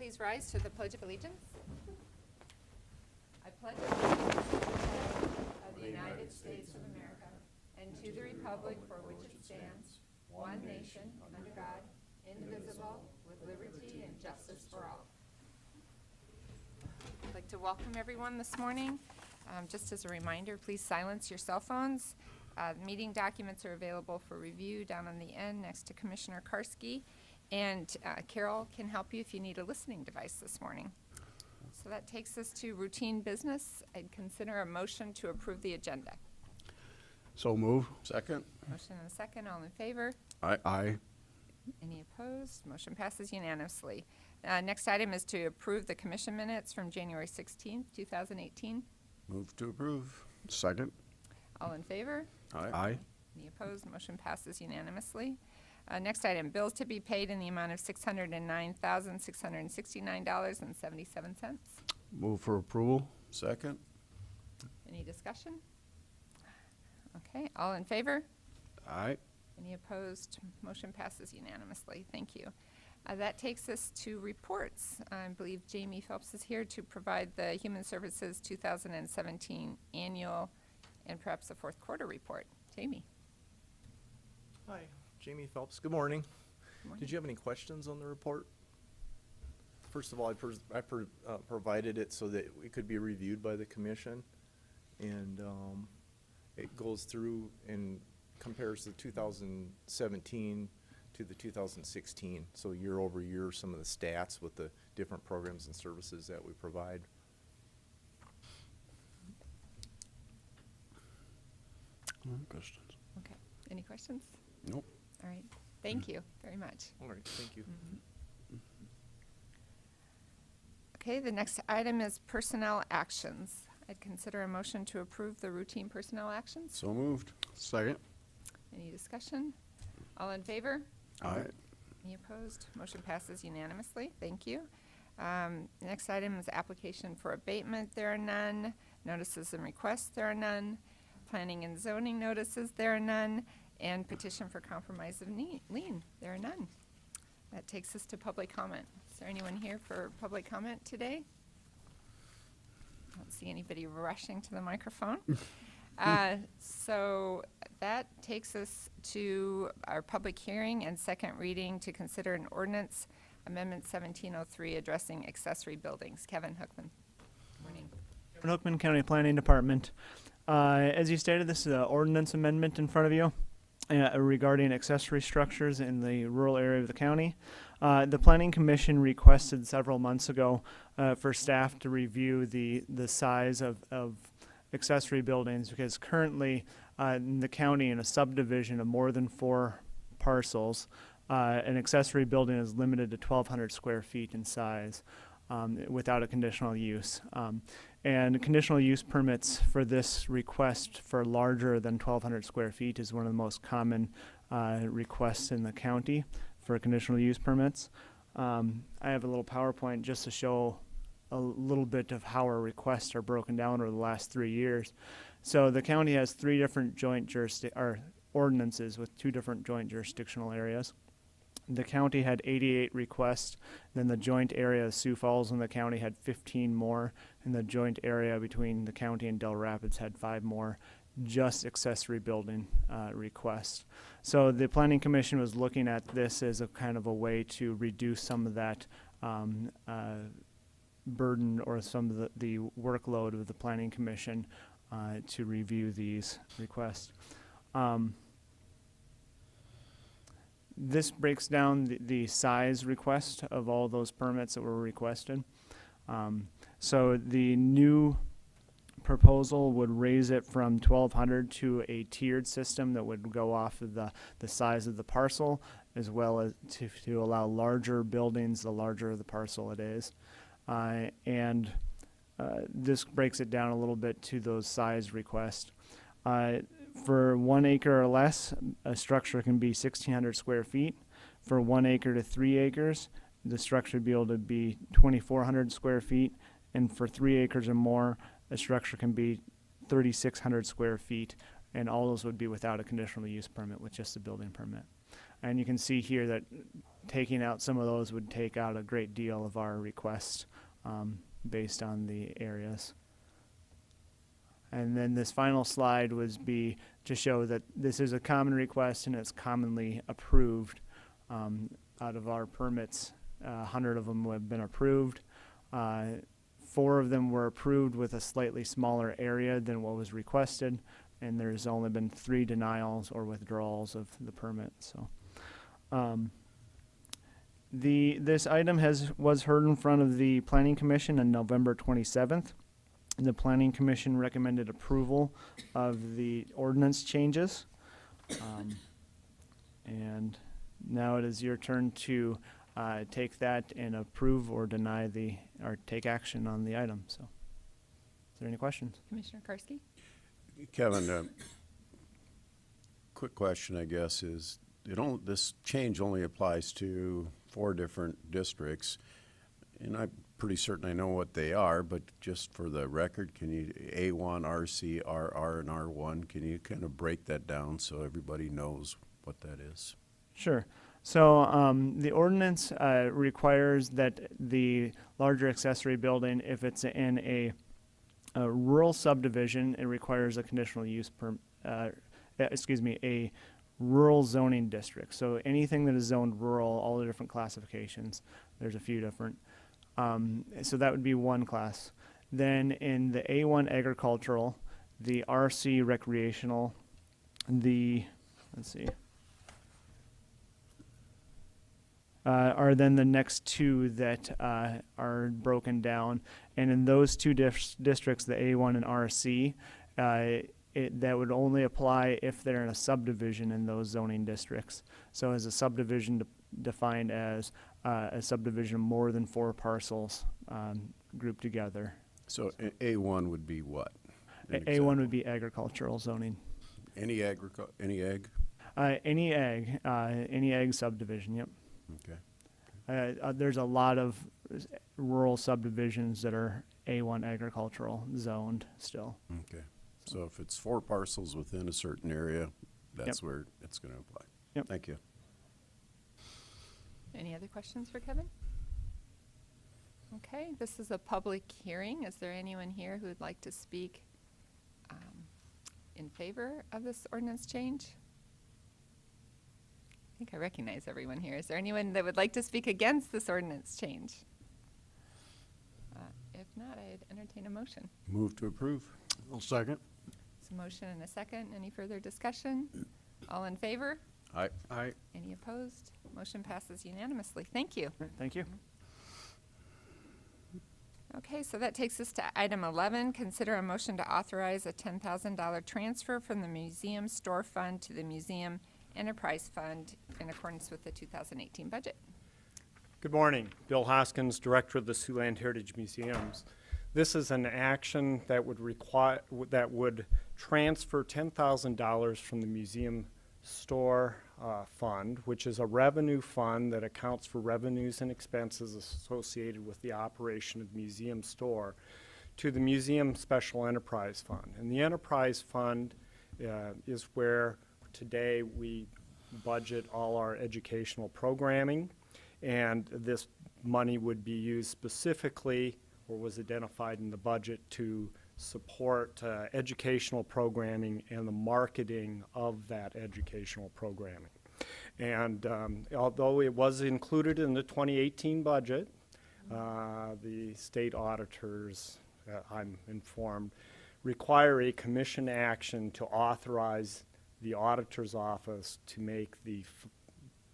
please rise to the Pledge of Allegiance. I pledge allegiance to the flag of the United States of America and to the republic for which it stands, one nation, under God, indivisible, with liberty and justice for all. I'd like to welcome everyone this morning. Just as a reminder, please silence your cell phones. Meeting documents are available for review down on the end next to Commissioner Karski. And Carol can help you if you need a listening device this morning. So that takes us to routine business. I'd consider a motion to approve the agenda. So move. Second. Motion and a second. All in favor? Aye. Any opposed? Motion passes unanimously. Next item is to approve the commission minutes from January 16th, 2018. Move to approve. Second. All in favor? Aye. Any opposed? Motion passes unanimously. Next item, bills to be paid in the amount of $609,669.77. Move for approval. Second. Any discussion? Okay, all in favor? Aye. Any opposed? Motion passes unanimously. Thank you. That takes us to reports. I believe Jamie Phelps is here to provide the Human Services 2017 annual and perhaps the fourth quarter report. Jamie. Hi, Jamie Phelps. Good morning. Morning. Did you have any questions on the report? First of all, I provided it so that it could be reviewed by the commission, and it goes through and compares the 2017 to the 2016. So year over year, some of the stats with the different programs and services that we provide. Questions? Okay. Any questions? Nope. All right. Thank you very much. All right, thank you. Okay, the next item is personnel actions. I'd consider a motion to approve the routine personnel actions. So moved. Second. Any discussion? All in favor? Aye. Any opposed? Motion passes unanimously. Thank you. Next item is application for abatement. There are none. Notices and requests. There are none. Planning and zoning notices. There are none. And petition for compromise of lien. There are none. That takes us to public comment. Is there anyone here for public comment today? I don't see anybody rushing to the microphone. So that takes us to our public hearing and second reading to consider an ordinance amendment 1703 addressing accessory buildings. Kevin Hookman. Morning. Kevin Hookman, County Planning Department. As you stated, this is an ordinance amendment in front of you regarding accessory structures in the rural area of the county. The Planning Commission requested several months ago for staff to review the size of accessory buildings, because currently in the county, in a subdivision of more than 4 parcels, an accessory building is limited to 1,200 square feet in size without a conditional use. And conditional use permits for this request for larger than 1,200 square feet is one of the most common requests in the county for conditional use permits. I have a little PowerPoint just to show a little bit of how our requests are broken down over the last 3 years. So the county has 3 different joint ordinances with 2 different joint jurisdictional areas. The county had 88 requests, then the joint area of Sioux Falls and the county had 15 more, and the joint area between the county and Del Rapids had 5 more, just accessory building requests. So the Planning Commission was looking at this as a kind of a way to reduce some of that burden or some of the workload of the Planning Commission to review these requests. This breaks down the size request of all those permits that were requested. So the new proposal would raise it from 1,200 to a tiered system that would go off of the size of the parcel, as well as to allow larger buildings the larger the parcel it is. This breaks it down a little bit to those size requests. For 1 acre or less, a structure can be 1,600 square feet. For 1 acre to 3 acres, the structure would be able to be 2,400 square feet. And for 3 acres or more, a structure can be 3,600 square feet. And all those would be without a conditional use permit, with just a building permit. And you can see here that taking out some of those would take out a great deal of our request based on the areas. And then this final slide would be to show that this is a common request and it's commonly approved. Out of our permits, 100 of them have been approved. 4 of them were approved with a slightly smaller area than what was requested, and there's only been 3 denials or withdrawals of the permit. So, this item was heard in front of the Planning Commission on November 27th. The Planning Commission recommended approval of the ordinance changes. And now it is your turn to take that and approve or deny or take action on the item. So, is there any questions? Commissioner Karski? Kevin, quick question, I guess, is this change only applies to 4 different districts, and I'm pretty certain I know what they are, but just for the record, can you, A1, RC, RR, and R1, can you kind of break that down so everybody knows what that is? Sure. So the ordinance requires that the larger accessory building, if it's in a rural subdivision, it requires a conditional use a rural zoning district. So anything that is zoned rural, all the different classifications, there's a few different. So that would be one class. Then in the A1 agricultural, the RC recreational, are then the next 2 that are broken down. And in those 2 districts, the A1 and RC, that would only apply if they're in a subdivision in those zoning districts. So as a subdivision defined as a subdivision of more than 4 parcels grouped together. So A1 would be what? A1 would be agricultural zoning. Any ag? Any ag subdivision, yep. Okay. There's a lot of rural subdivisions that are A1 agricultural zoned still. Okay. So if it's 4 parcels within a certain area, that's where it's going to apply. Yep. Thank you. Any other questions for Kevin? Okay, this is a public hearing. Is there anyone here who would like to speak in favor of this ordinance change? I think I recognize everyone here. Is there anyone that would like to speak against this ordinance change? If not, I'd entertain a motion. Move to approve. I'll second. It's a motion and a second. Any further discussion? All in favor? Aye. Aye. Any opposed? Motion passes unanimously. Thank you. Thank you. Okay, so that takes us to item 11. Consider a motion to authorize a $10,000 transfer from the museum store fund to the museum enterprise fund in accordance with the 2018 budget. Good morning. Bill Hoskins, Director of the Siouxland Heritage Museums. This is an action that would transfer $10,000 from the museum store fund, which is a revenue fund that accounts for revenues and expenses associated with the operation of the museum store, to the museum special enterprise fund. And the enterprise fund is where today we budget all our educational programming, and this money would be used specifically, or was identified in the budget, to support educational programming and the marketing of that educational programming. And although it was included in the 2018 budget, the state auditors, I'm informed, require a commission action to authorize the auditor's office to make the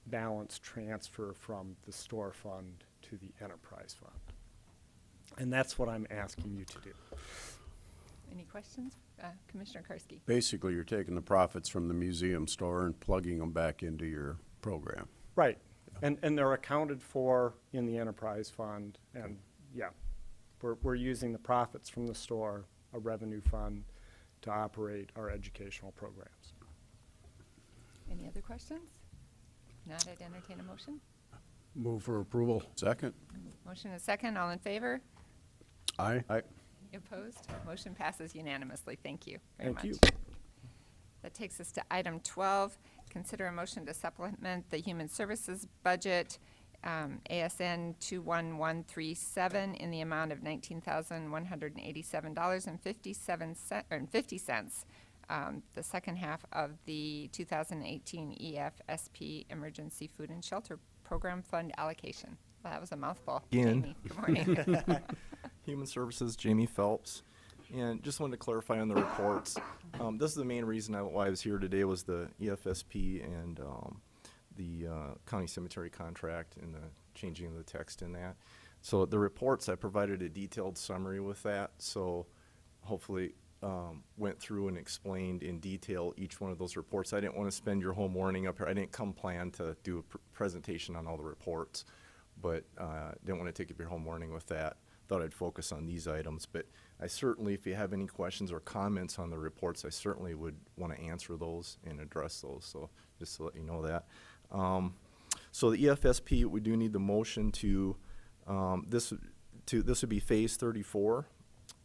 balance transfer from the store fund to the enterprise fund. And that's what I'm asking you to do. Any questions? Commissioner Karski. Basically, you're taking the profits from the museum store and plugging them back into your program. Right. And they're accounted for in the enterprise fund. And yeah, we're using the profits from the store, a revenue fund, to operate our educational programs. Any other questions? Not, I'd entertain a motion. Move for approval. Second. Motion is second. All in favor? Aye. Aye. Opposed? Motion passes unanimously. Thank you very much. Thank you. That takes us to item 12. consider a motion to supplement the Human Services budget, ASN 21137, in the amount of $19,187.50, the second half of the 2018 EFSP Emergency Food and Shelter Program Fund allocation. Well, that was a mouthful. Again. Jamie, good morning. Human Services, Jamie Phelps. And just wanted to clarify on the reports. This is the main reason why I was here today, was the EFSP and the county cemetery contract and the changing of the text in that. So the reports, I provided a detailed summary with that. So hopefully went through and explained in detail each one of those reports. I didn't want to spend your whole morning up here. I didn't come plan to do a presentation on all the reports, but didn't want to take up your whole morning with that. Thought I'd focus on these items, but I certainly, if you have any questions or comments on the reports, I certainly would want to answer those and address those. So just to let you know that. So the EFSP, we do need the motion to this would be phase 34,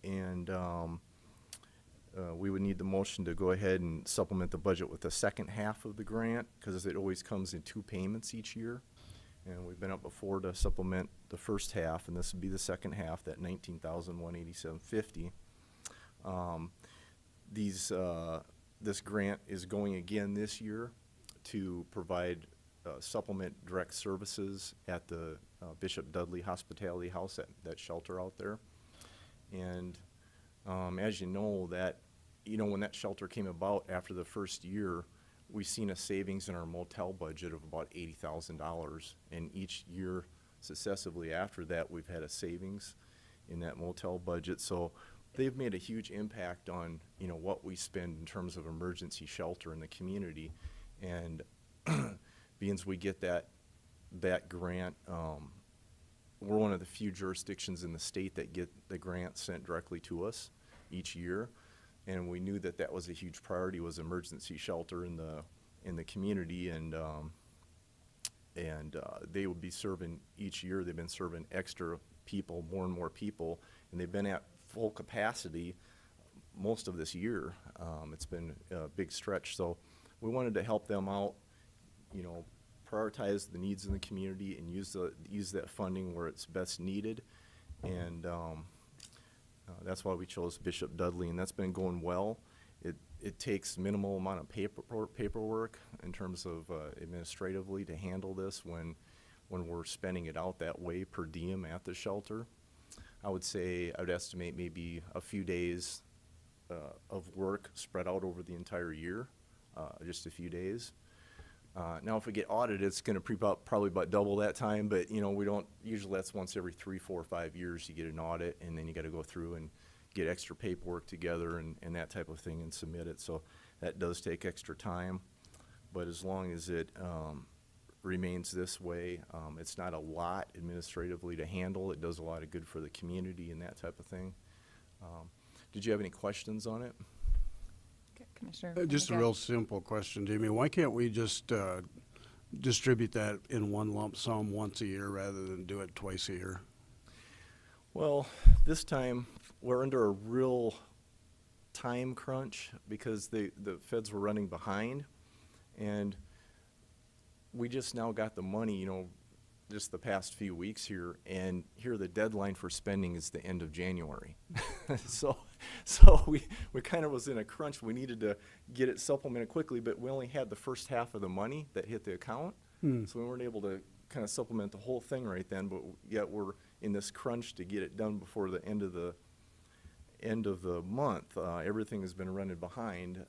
and we would need the motion to go ahead and supplement the budget with the second half of the grant, because it always comes in 2 payments each year. And we've been up before to supplement the first half, and this would be the second half, that $19,187.50. This grant is going again this year to provide supplement direct services at the Bishop Dudley Hospitality House, that shelter out there. And as you know, when that shelter came about after the first year, we've seen a savings in our motel budget of about $80,000, and each year successively after that, we've had a savings in that motel budget. So they've made a huge impact on what we spend in terms of emergency shelter in the community. And being as we get that grant, we're one of the few jurisdictions in the state that get the grant sent directly to us each year. And we knew that was a huge priority, was emergency shelter in the community, and they would be serving each year. They've been serving extra people, more and more people, and they've been at full capacity most of this year. It's been a big stretch, so we wanted to help them out, prioritize the needs in the community and use that funding where it's best needed, and that's why we chose Bishop Dudley, and that's been going well. It takes minimal amount of paperwork in terms of administratively to handle this when we're spending it out that way per diem at the shelter. I would estimate maybe a few days of work spread out over the entire year, just a few days. Now, if we get audited, it's going to probably about double that time, but we don't usually. That's once every 3, 4, 5 years you get an audit, and then you got to go through and get extra paperwork together and that type of thing and submit it. So that does take extra time, but as long as it remains this way, it's not a lot administratively to handle. It does a lot of good for the community and that type of thing. Did you have any questions on it? Okay, Commissioner. Just a Benega. real simple question, Jamie. Why can't we just distribute that in one lump sum once a year rather than do it twice a year? Well, this time we're under a real time crunch because the feds were running behind, and we just now got the money, just the past few weeks here, and here the deadline for spending is the end of January. So we kind of was in a crunch. We needed to get it supplemented quickly, but we only had the first half of the money that hit the account, so we weren't able to kind of supplement the whole thing right then, but yet we're in this crunch to get it done before the end of the month. Everything has been running behind,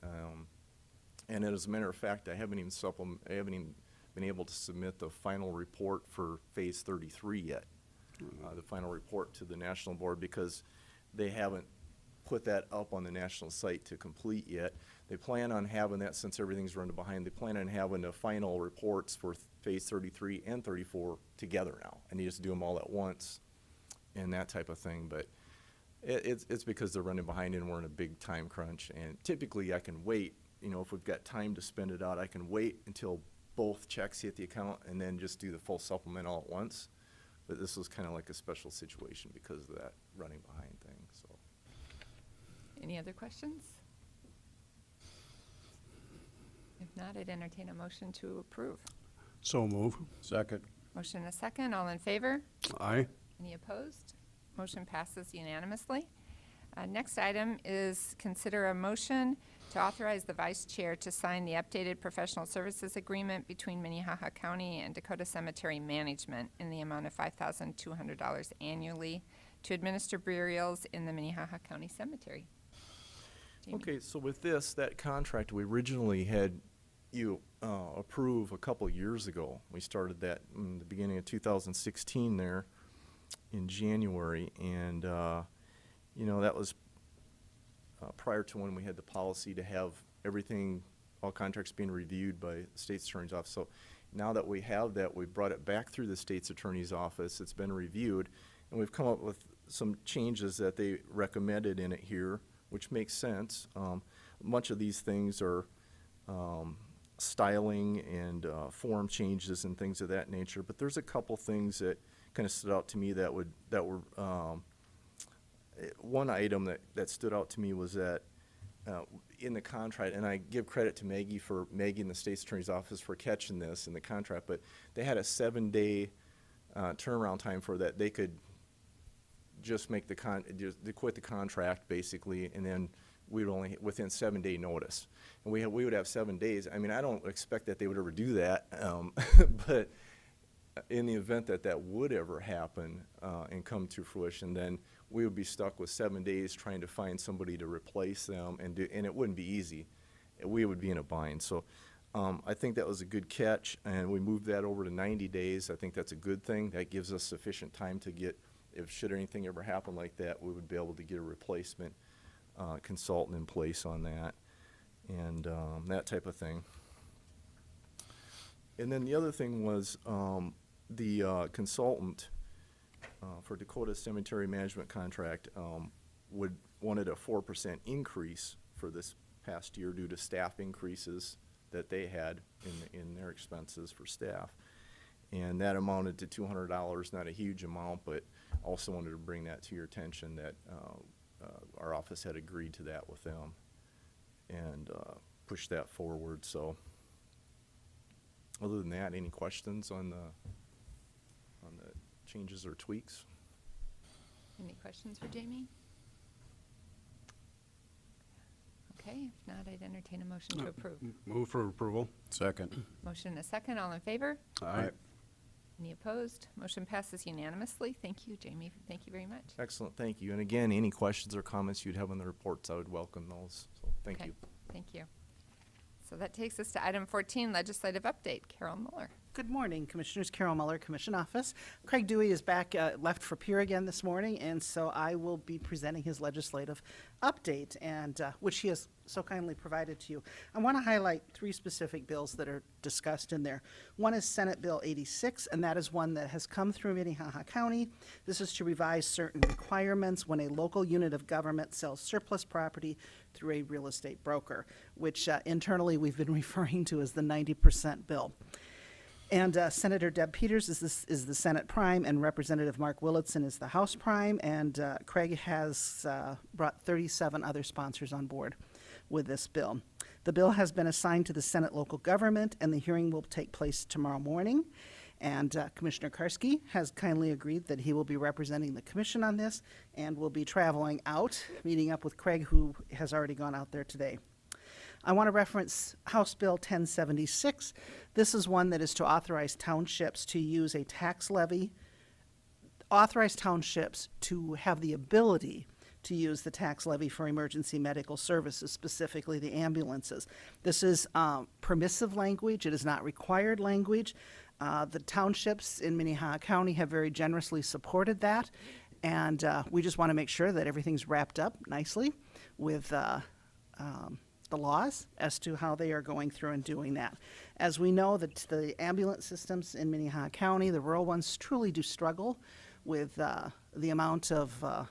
and as a matter of fact, I haven't even been able to submit the final report for phase 33 yet, the final report to the national board, because they haven't put that up on the national site to complete yet. They plan on having that, since everything's running behind, they plan on having the final reports for phase 33 and 34 together now, and you just do them all at once and that type of thing. But it's because they're running behind and we're in a big time crunch, and typically I can wait, if we've got time to spend it out, I can wait until both checks hit the account and then just do the full supplement all at once. But this was kind of like a special situation because of that running behind thing. So, Any other questions? If not, I'd entertain a motion to approve. So move. Second. Motion and a second. All in favor? Aye. Any opposed? Motion passes unanimously. Next item is consider a motion to authorize the vice chair to sign the updated professional services agreement between Minnehaha County and Dakota Cemetery Management in the amount of $5,200 annually to administer burials in the Minnehaha County Cemetery. Jamie? Okay, so with this, that contract we originally had you approve a couple years ago. We started that in the beginning of 2016 there in January, and you know, that was prior to when we had the policy to have everything, all contracts being reviewed by the state's attorney's office. So now that we have that, we brought it back through the state's attorney's office. It's been reviewed, and we've come up with some changes that they recommended in it here, which makes sense. Much of these things are styling and form changes and things of that nature, but there's a couple things that kind of stood out to me that were one item that stood out to me was that in the contract, and I give credit to Maggie in the state's attorney's office for catching this in the contract, but they had a 7-day turnaround time for that. They could just make they quit the contract basically, and then we would only within 7-day notice, and we would have 7 days. I mean, I don't expect that they would ever do that, but in the event that that would ever happen and come to fruition, then we would be stuck with 7 days trying to find somebody to replace them, and it wouldn't be easy. We would be in a bind. So I think that was a good catch, and we moved that over to 90 days. I think that's a good thing. That gives us sufficient time to get, if should anything ever happen like that, we would be able to get a replacement consultant in place on that, and that type of thing. And then the other thing was the consultant for Dakota Cemetery Management contract wanted a 4% increase for this past year due to staff increases that they had in their expenses for staff. And that amounted to $200, not a huge amount, but also wanted to bring that to your attention that our office had agreed to that with them and push that forward. So other than that, any questions on the changes or tweaks? Any questions for Jamie? Okay, if not, I'd entertain a motion to approve. Move for approval. Second. Motion and a second. All in favor? Aye. Any opposed? Motion passes unanimously. Thank you, Jamie. Thank you very much. Excellent, thank you. And again, any questions or comments you'd have on the reports, I would welcome those. So thank Okay, you. Thank you. So that takes us to item 14, legislative update. Carol Muller. Good morning, Commissioners. Carol Muller, Commission Office. Craig Dewey is back, left for Pier again this morning, and so I will be presenting his legislative update, and which he has so kindly provided to you. I want to highlight 3 specific bills that are discussed in there. One is Senate Bill 86, and that is one that has come through Minnehaha County. This is to revise certain requirements when a local unit of government sells surplus property through a real estate broker, which internally we've been referring to as the 90% bill. And Senator Deb Peters is the Senate Prime, and Representative Mark Willitson is the House Prime, and Craig has brought 37 other sponsors on board with this bill. The bill has been assigned to the Senate Local Government, and the hearing will take place tomorrow morning. And Commissioner Karski has kindly agreed that he will be representing the commission on this and will be traveling out, meeting up with Craig, who has already gone out there today. I want to reference House Bill 1076. This is one that is to authorize townships to use a tax levy, authorize townships to have the ability to use the tax levy for emergency medical services, specifically the ambulances. This is permissive language. It is not required language. The townships in Minnehaha County have very generously supported that, and we just want to make sure that everything's wrapped up nicely with the laws as to how they are going through and doing that. As we know, that the ambulance systems in Minnehaha County, the rural ones, truly do struggle with the amount of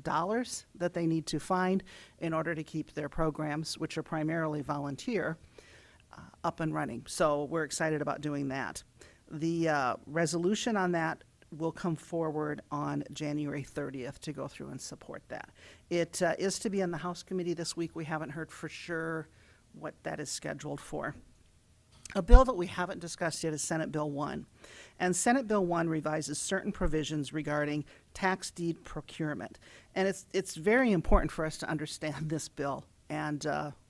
dollars that they need to find in order to keep their programs, which are primarily volunteer, up and running. So we're excited about doing that. The resolution on that will come forward on January 30th to go through and support that. It is to be in the House committee this week. We haven't heard for sure what that is scheduled for. A bill that we haven't discussed yet is Senate Bill 1. And Senate Bill 1 revises certain provisions regarding tax deed procurement. And it's very important for us to understand this bill and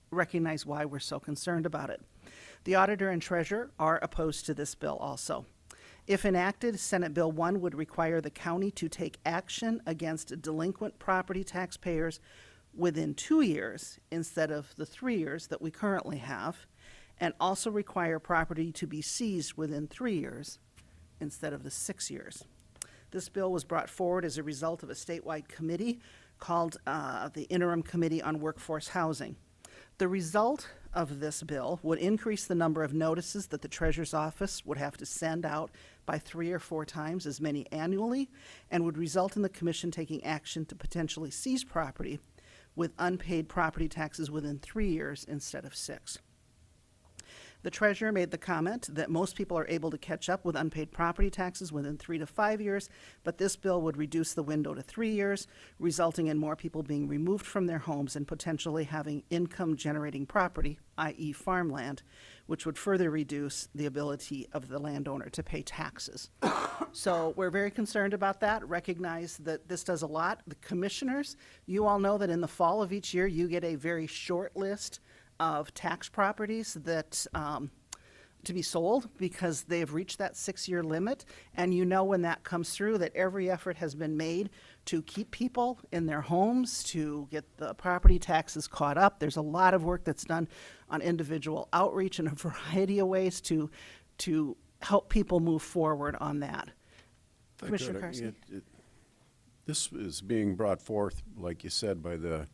recognize why we're so concerned about it. The auditor and treasurer are opposed to this bill also. If enacted, Senate Bill 1 would require the county to take action against delinquent property taxpayers within 2 years instead of the 3 years that we currently have, and also require property to be seized within 3 years instead of the 6 years. This bill was brought forward as a result of a statewide committee called the Interim Committee on Workforce Housing. The result of this bill would increase the number of notices that the treasurer's office would have to send out by 3 or 4 times as many annually, and would result in the commission taking action to potentially seize property with unpaid property taxes within 3 years instead of 6. The treasurer made the comment that most people are able to catch up with unpaid property taxes within 3 to 5 years, but this bill would reduce the window to 3 years, resulting in more people being removed from their homes and potentially having income-generating property, i.e. farmland, which would further reduce the ability of the landowner to pay taxes. So we're very concerned about that, recognize that this does a lot. The commissioners, you all know that in the fall of each year, you get a very short list of tax properties that to be sold because they have reached that 6-year limit. And you know when that comes through that every effort has been made to keep people in their homes, to get the property taxes caught up. There's a lot of work that's done on individual outreach in a variety of ways to help people move forward on that. Commissioner Karski? This is being brought forth, like you said, by the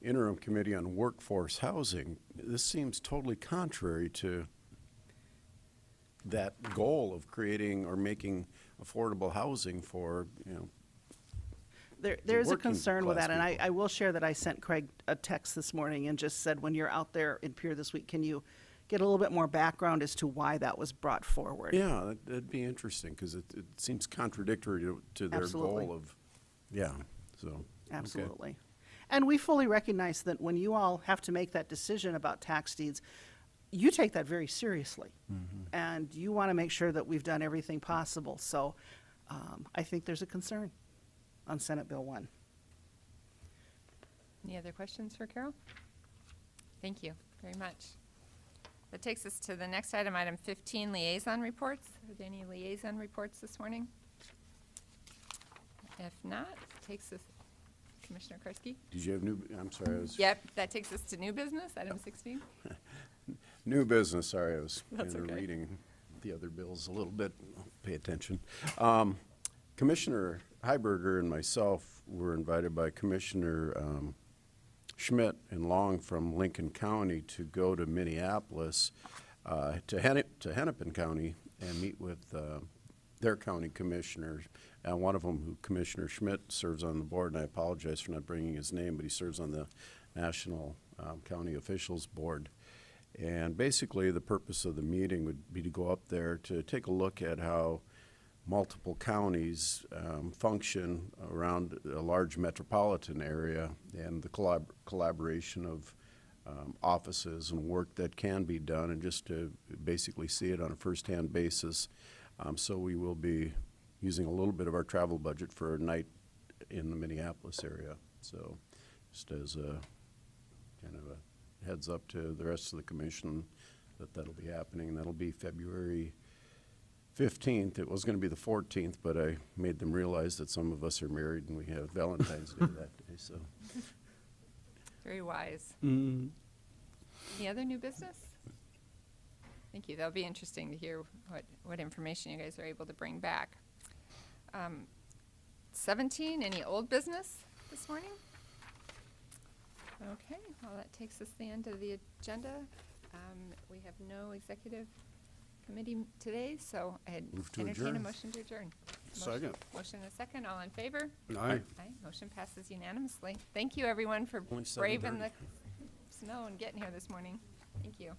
Interim Committee on Workforce Housing. This seems totally contrary to that goal of creating or making affordable housing for, There's a working concern with class that, and people. I will share that I sent Craig a text this morning and just said, when you're out there in Pierre this week, can you get a little bit more background as to why that was brought forward? Yeah, that'd be interesting, because it seems contradictory to their Absolutely. goal of, so. okay. Absolutely. And we fully recognize that when you all have to make that decision about tax deeds, you take that very seriously. And you want to make sure that we've done everything possible. So I think there's a concern on Senate Bill 1. Any other questions for Carol? Thank you very much. That takes us to the next item, item 15, liaison reports. Are there any liaison reports this morning? If not, takes us, Commissioner Karski? Did you have I'm sorry, I was. Yep, that takes us to new business, item 16. New business, sorry, I was That's okay. reading the other bills a little bit. I'll pay attention. Commissioner Heiberger and myself were invited by Commissioner Schmidt and Long from Lincoln County to go to Minneapolis, to Hennepin County, and meet with their county commissioners. And one of them, who Commissioner Schmidt, serves on the board, and I apologize for not bringing his name, but he serves on the National County Officials Board. And basically, the purpose of the meeting would be to go up there to take a look at how multiple counties function around a large metropolitan area, and the collaboration of offices and work that can be done, and just to basically see it on a first-hand basis. So we will be using a little bit of our travel budget for a night in the Minneapolis area. So just as a kind of a heads up to the rest of the commission that'll be happening. That'll be February 15th. It was going to be the 14th, but I made them realize that some of us are married and we have Valentine's Day that day. So Very wise. Mm. Any other new business? Thank you. That'll be interesting to hear what information you guys are able to bring back. 17, any old business this morning? Okay, well, that takes us to the end of the agenda. We have no executive committee today, so I'd Move to entertain a adjourn. motion to adjourn. Second. Motion and a second, all in favor? Aye. Aye, motion passes unanimously. Thank you, everyone, for Only braving 7:30. the snow and getting here this morning. Thank you.